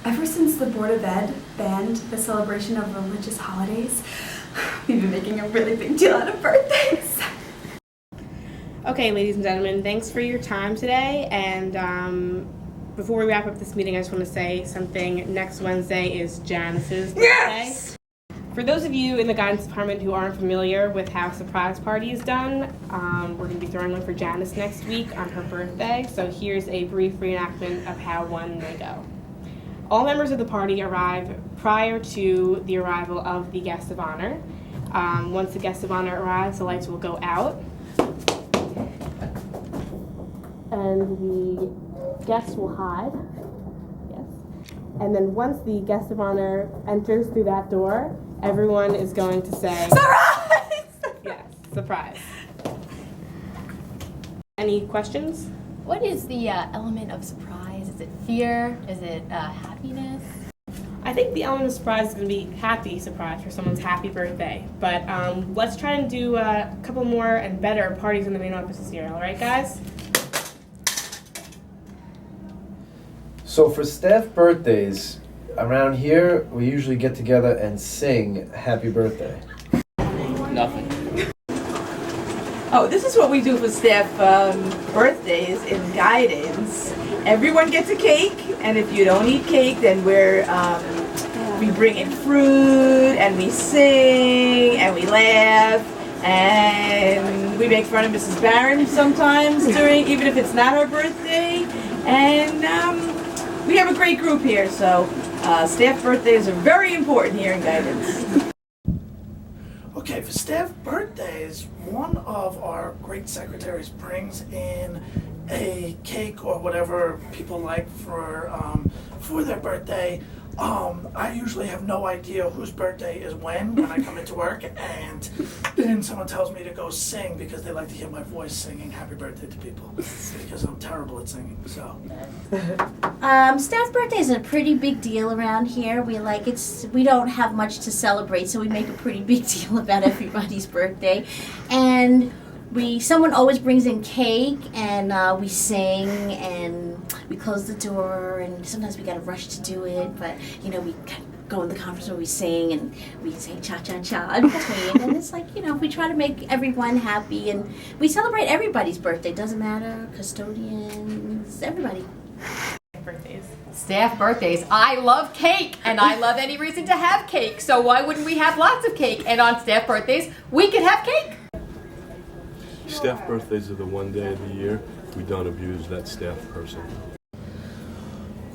Ever since the Board of Ed banned the celebration of religious holidays, we've been making a really big deal out of birthdays. Okay, ladies and gentlemen, thanks for your time today. And before we wrap up this meeting, I just want to say something. Next Wednesday is Janice's birthday. Yes! For those of you in the guidance department who aren't familiar with how surprise party is done, we're going to be throwing one for Janice next week on her birthday. So here's a brief reenactment of how one may go. All members of the party arrive prior to the arrival of the guest of honor. Once the guest of honor arrives, the lights will go out. And the guests will hide. Yes. And then once the guest of honor enters through that door, everyone is going to say, Surprise! Yes, surprise. Any questions? What is the element of surprise? Is it fear? Is it happiness? I think the element of surprise is going to be happy surprise for someone's happy birthday. But let's try and do a couple more and better parties in the main office this year. All right, guys? So for staff birthdays, around here, we usually get together and sing happy birthday. Nothing. Oh, this is what we do for staff birthdays in guidance. Everyone gets a cake, and if you don't eat cake, then we bring in fruit, and we sing, and we laugh, and we make fun of Mrs. Barron sometimes even if it's not her birthday, and we have a great group here, so staff birthdays are very important here in guidance. Okay, for staff birthdays, one of our great secretaries brings in a cake or whatever people like for their birthday. I usually have no idea whose birthday is when I come into work, and then someone tells me to go sing because they like to hear my voice singing happy birthday to people because I'm terrible at singing. So staff birthdays are a pretty big deal around here. We don't have much to celebrate, so we make a pretty big deal about everybody's birthday. And someone always brings in cake, and we sing, and we close the door, and sometimes we gotta rush to do it, but we go in the conference room, we sing, and we say cha-cha-cha in between, and it's we try to make everyone happy, and we celebrate everybody's birthday. Doesn't matter, custodians, everybody. Birthdays. Staff birthdays. I love cake, and I love any reason to have cake, so why wouldn't we have lots of cake? And on staff birthdays, we could have cake. Staff birthdays are the one day of the year we don't abuse that staff person.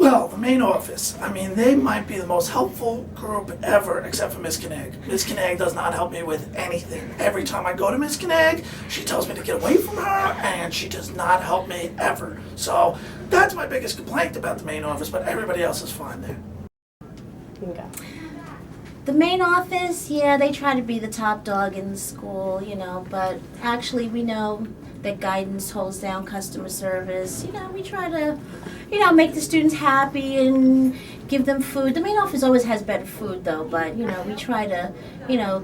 well, the main office, I mean, they might be the most helpful group ever, except for Miss Knag. Miss Knag does not help me with anything. Every time I go to Miss Knag, she tells me to get away from her, and she does not help me ever. So that's my biggest complaint about the main office, but everybody else is fine there. Okay. The main office, yeah, they try to be the top dog in the school, but actually we know that guidance holds down customer service. We try to, make the students happy and give them food. The main office always has better food though, but, we try to,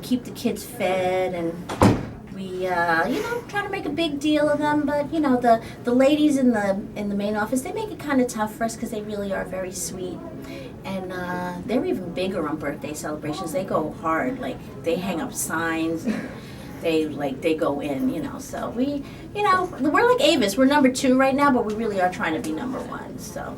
keep the kids fed, and we, try to make a big deal of them, but, the ladies in the main office, they make it kind of tough for us because they really are very sweet. And they're even bigger on birthday celebrations. They go hard, they hang up signs, and they go in, so we, we're like Avis. We're number 2 right now, but we really are trying to be number 1, so.